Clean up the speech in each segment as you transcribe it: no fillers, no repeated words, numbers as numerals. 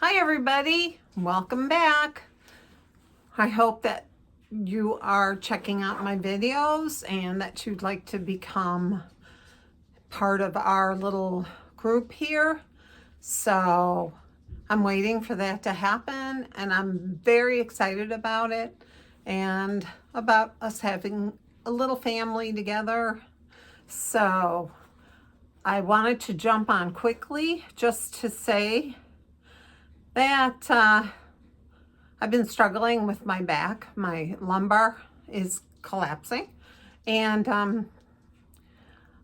Hi everybody, welcome back. I hope that you are checking out my videos and that you'd like to become part of our little group here. So I'm waiting for that to happen and I'm very excited about it and about us having a little family together. So I wanted to jump on quickly just to say that I've been struggling with my back. My lumbar is collapsing. And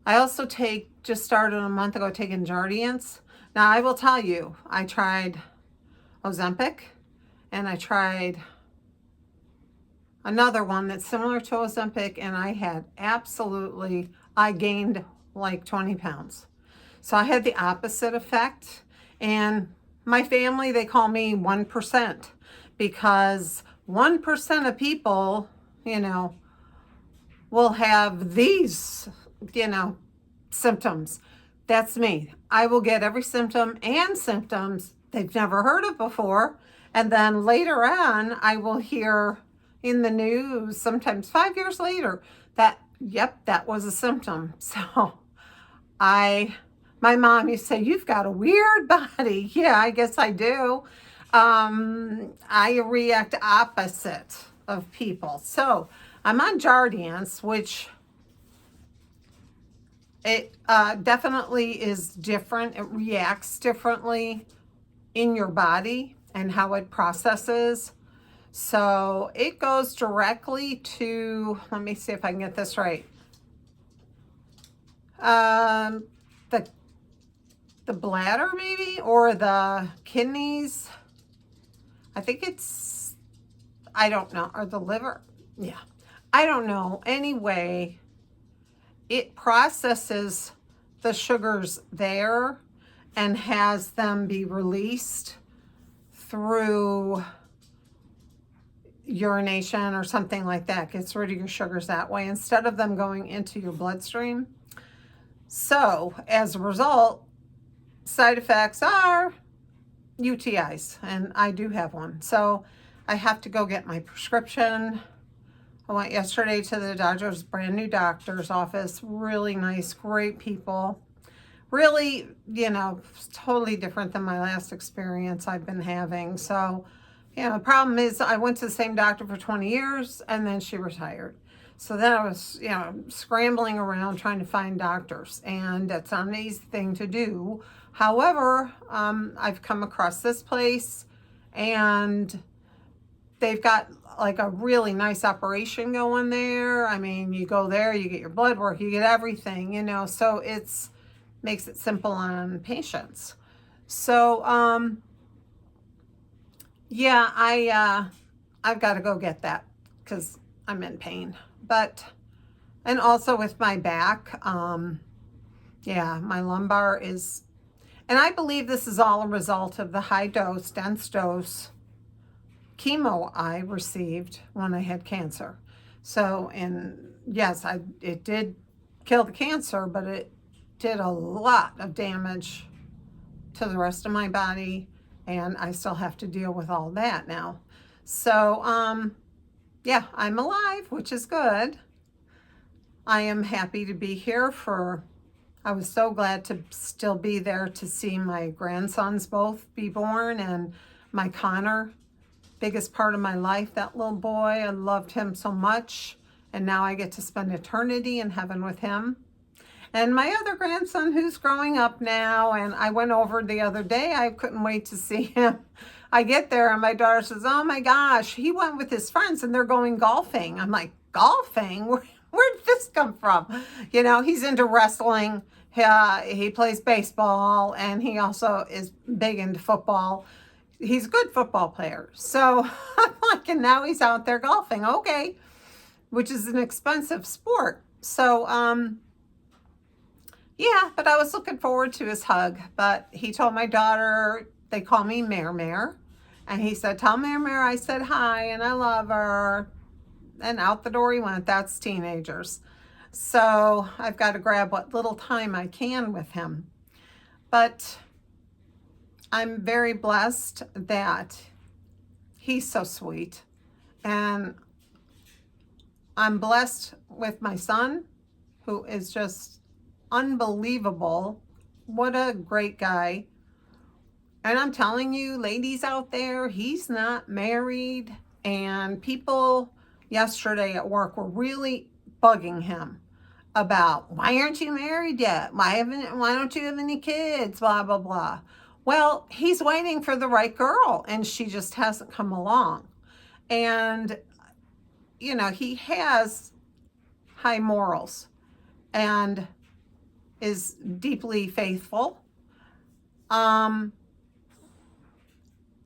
I also just started a month ago taking Jardiance. Now I will tell you, I tried Ozempic and I tried another one that's similar to Ozempic, and I gained like 20 pounds. So I had the opposite effect. And my family, they call me 1% because 1% of people, will have these, symptoms. That's me. I will get every symptom and symptoms they've never heard of before. And then later on, I will hear in the news, sometimes 5 years later, that, yep, that was a symptom. So my mom used to say, you've got a weird body. Yeah, I guess I do. I react opposite of people. So I'm on Jardiance, which it definitely is different. It reacts differently in your body and how it processes. So it goes directly to, let me see if I can get this right. The bladder maybe, or the kidneys. I think I don't know, or the liver. Yeah, I don't know. Anyway, it processes the sugars there and has them be released through urination or something like that. Gets rid of your sugars that way instead of them going into your bloodstream. So as a result, side effects are UTIs, and I do have one. So I have to go get my prescription. I went yesterday to the doctor's, brand new doctor's office. Really nice, great people. Really, totally different than my last experience I've been having. So, the problem is I went to the same doctor for 20 years and then she retired. So then I was, scrambling around trying to find doctors, and that's not an easy thing to do. However, I've come across this place and they've got like a really nice operation going there. I mean, you go there, you get your blood work, you get everything, so makes it simple on patients. So, yeah, I've got to go get that because I'm in pain. And also with my back, yeah, my lumbar is, and I believe this is all a result of the dense dose chemo I received when I had cancer. So, and yes, it did kill the cancer, but it did a lot of damage to the rest of my body, and I still have to deal with all that now. So, yeah, I'm alive, which is good. I am happy to be here I was so glad to still be there to see my grandsons both be born, and my Connor, biggest part of my life, that little boy. I loved him so much, and now I get to spend eternity in heaven with him. And my other grandson who's growing up now, and I went over the other day. I couldn't wait to see him. I get there and my daughter says, oh my gosh, he went with his friends and they're going golfing. I'm like, golfing? Where did this come from? He's into wrestling. He plays baseball, and he also is big into football. He's a good football player. So I'm like, and now he's out there golfing. Okay. Which is an expensive sport. So, yeah, but I was looking forward to his hug. But he told my daughter, they call me Mare. And he said, tell Mare I said hi and I love her. And out the door he went. That's teenagers. So I've got to grab what little time I can with him. But I'm very blessed that he's so sweet. And I'm blessed with my son, who is just unbelievable. What a great guy. And I'm telling you, ladies out there, he's not married. And people yesterday at work were really bugging him about, why aren't you married yet? Why don't you have any kids? Blah, blah, blah. Well, he's waiting for the right girl, and she just hasn't come along. And, you know, he has high morals and is deeply faithful.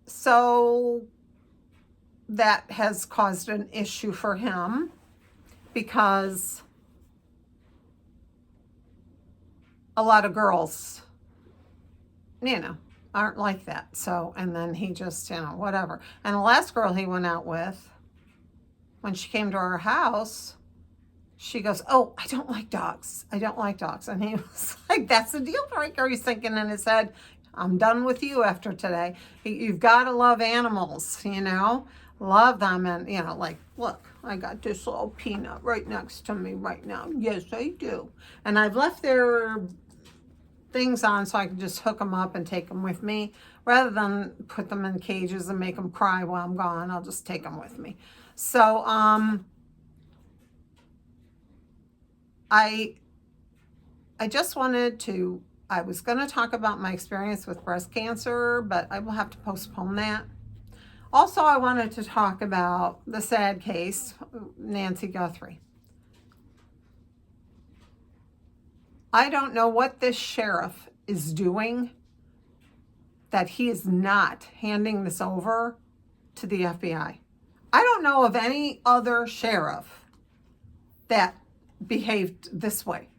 So that has caused an issue for him because a lot of girls, you know, aren't like that. So, and then he just, you know, whatever. And the last girl he went out with, when she came to our house, she goes, oh, I don't like dogs. I don't like dogs. And he was like, that's the deal breaker. He's thinking in his head, I'm done with you after today. You've got to love animals, you know, love them. And, you know, like, look, I got this little peanut right next to me right now. Yes, I do. And I've left their things on so I can just hook them up and take them with me rather than put them in cages and make them cry while I'm gone. I'll just take them with me. So, I just wanted to, I was going to talk about my experience with breast cancer, but I will have to postpone that. Also, I wanted to talk about the sad case, Nancy Guthrie. I don't know what this sheriff is doing, that he is not handing this over to the FBI. I don't know of any other sheriff that behaved this way.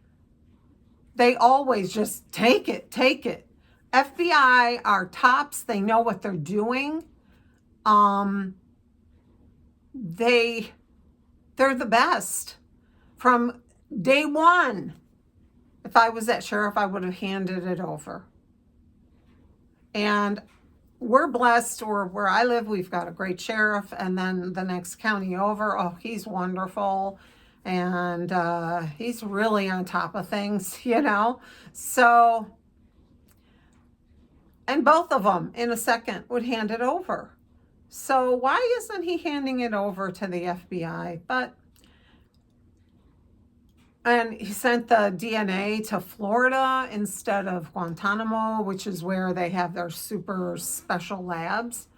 They always just take it. FBI are tops. They know what they're doing. They're the best. From day one, if I was that sheriff, I would have handed it over. And we're blessed, or where I live, we've got a great sheriff. And then the next county over, oh, he's wonderful. And he's really on top of things, you know. So, and both of them in a second would hand it over. So why isn't he handing it over to the FBI? And he sent the DNA to Florida instead of Guantanamo, which is where they have their super special labs.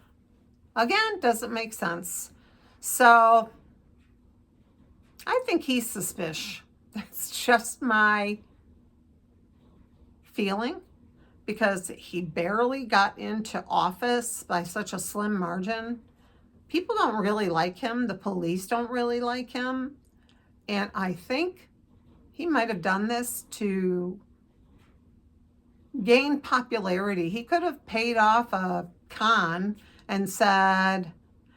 Again, doesn't make sense. So I think he's suspicious. That's just my feeling, because he barely got into office by such a slim margin. People don't really like him. The police don't really like him. And I think he might have done this to gain popularity. He could have paid off a con and said,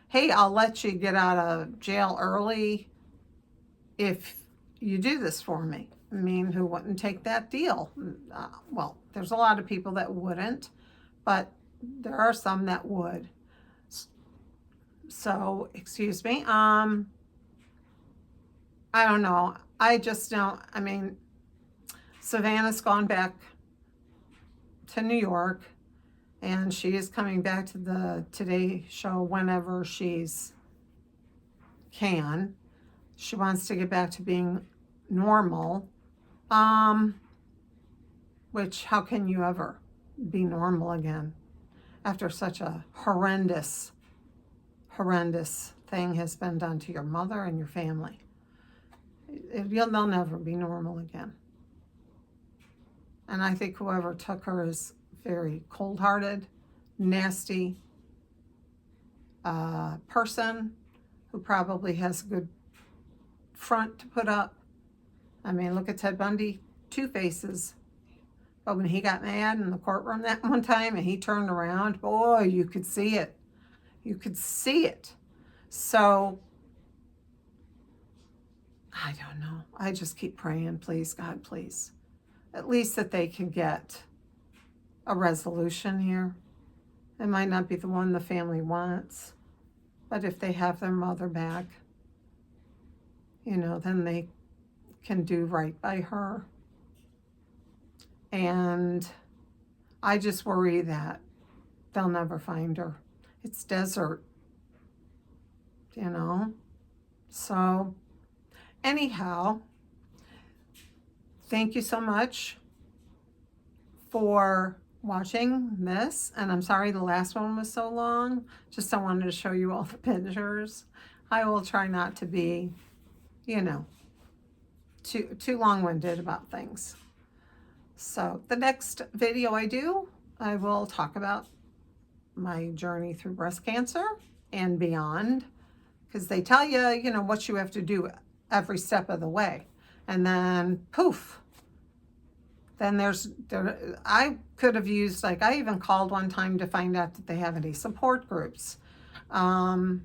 hey, I'll let you get out of jail early if you do this for me. I mean, who wouldn't take that deal? Well, there's a lot of people that wouldn't, but there are some that would. So, excuse me. I don't know. I just don't. I mean, Savannah's gone back to New York, and she is coming back to the Today Show whenever she's can. She wants to get back to being normal. Which, how can you ever be normal again after such a horrendous thing has been done to your mother and your family? They'll never be normal again. And I think whoever took her is very cold-hearted, nasty person who probably has a good front to put up. I mean, look at Ted Bundy, two faces. But when he got mad in the courtroom that one time and he turned around, boy, you could see it. You could see it. So, I don't know. I just keep praying, please, God, please. At least that they can get a resolution here. It might not be the one the family wants, but if they have their mother back, you know, then they can do right by her. And I just worry that they'll never find her. It's desert, you know. So anyhow, thank you so much for watching this. And I'm sorry the last one was so long. Just I wanted to show you all the pictures. I will try not to be, you know, too long-winded about things. So the next video I do, I will talk about my journey through breast cancer and beyond, because they tell you, you know, what you have to do every step of the way. And then poof, then I could have used, like, I even called one time to find out that they have any support groups. And,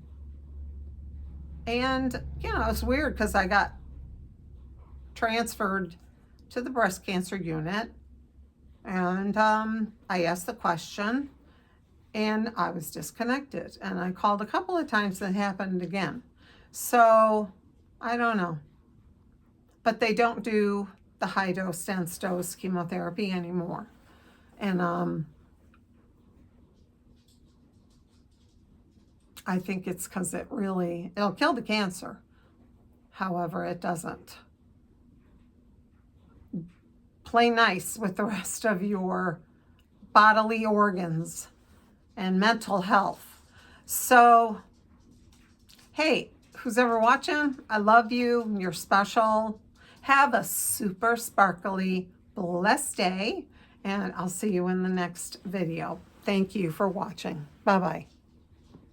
you know, it's weird because I got transferred to the breast cancer unit, and I asked the question, and I was disconnected. And I called a couple of times, and it happened again. So I don't know. But they don't do the high dose, dense dose chemotherapy anymore. And I think it's because it'll kill the cancer. However, it doesn't play nice with the rest of your bodily organs and mental health. So, hey, who's ever watching, I love you. You're special. Have a super sparkly, blessed day, and I'll see you in the next video. Thank you for watching. Bye-bye.